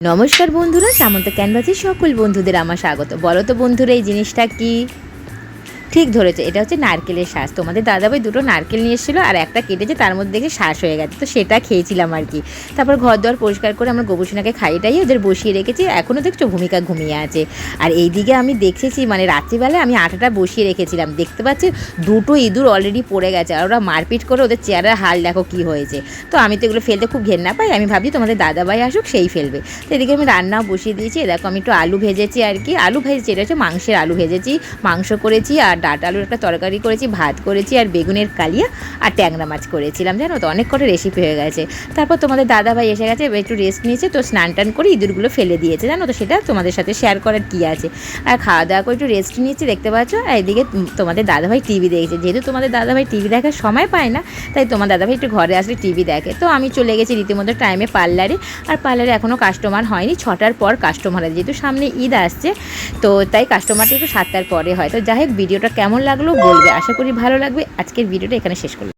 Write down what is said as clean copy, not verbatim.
নমস্কার বন্ধুরা, সামন্ত ক্যানভাসের সকল বন্ধুদের আমার স্বাগত। বলো তো বন্ধুরা, এই জিনিসটা কি? ঠিক ধরেছে, এটা হচ্ছে নারকেলের শ্বাস। তোমাদের দাদাভাই দুটো নারকেল নিয়ে এসেছিলো আর একটা কেটেছে, তার মধ্যে দেখে শ্বাস হয়ে গেছে, তো সেটা খেয়েছিলাম আর কি। তারপর ঘর দোয়ার পরিষ্কার করে আমরা গোবরসোনাকে খাইয়ে ওদের বসিয়ে রেখেছি। এখনও দেখছো ভূমিকা ঘুমিয়ে আছে। আর এইদিকে আমি দেখেছি, মানে রাত্রিবেলায় আমি আটাটা বসিয়ে রেখেছিলাম, দেখতে পাচ্ছি দুটো ইঁদুর অলরেডি পড়ে গেছে আর ওরা মারপিট করে ওদের চেয়ারের হাল দেখো কী হয়েছে। তো আমি তো এগুলো ফেলতে খুব ঘেন্না পাই, আমি ভাবছি তোমাদের দাদাভাই আসুক সেই ফেলবে। তো এদিকে আমি রান্নাও বসিয়ে দিয়েছি। দেখো আমি একটু আলু ভেজেছি আর কি, আলু ভেজেছি, এটা হচ্ছে মাংসের আলু ভেজেছি, মাংস করেছি আর ডাঁটা আলুর একটা তরকারি করেছি, ভাত করেছি আর বেগুনের কালিয়া আর ট্যাংরা মাছ করেছিলাম। জানো তো, অনেক কটা রেসিপি হয়ে গেছে। তারপর তোমাদের দাদাভাই এসে গেছে, একটু রেস্ট নিয়েছে, তো স্নান টান করে ইঁদুরগুলো ফেলে দিয়েছে। জানো তো, সেটা তোমাদের সাথে শেয়ার করার কী আছে। আর খাওয়া দাওয়া করে একটু রেস্ট নিয়েছি, দেখতে পাচ্ছ। আর এদিকে তোমাদের দাদাভাই টিভি দেখেছে, যেহেতু তোমাদের দাদাভাই টিভি দেখার সময় পায় না, তাই তোমার দাদাভাই একটু ঘরে আসলে টিভি দেখে। তো আমি চলে গেছি রীতিমতো টাইমে পার্লারে। আর পার্লারে এখনও কাস্টমার হয়নি, 6টার পর কাস্টমার হয়, যেহেতু সামনে ঈদ আসছে, তো তাই কাস্টমারটা একটু 7টার পরে হয়। তো যাই হোক, ভিডিওটা কেমন লাগলো বলবে, আশা করি ভালো লাগবে। আজকের ভিডিওটা এখানে শেষ করলাম।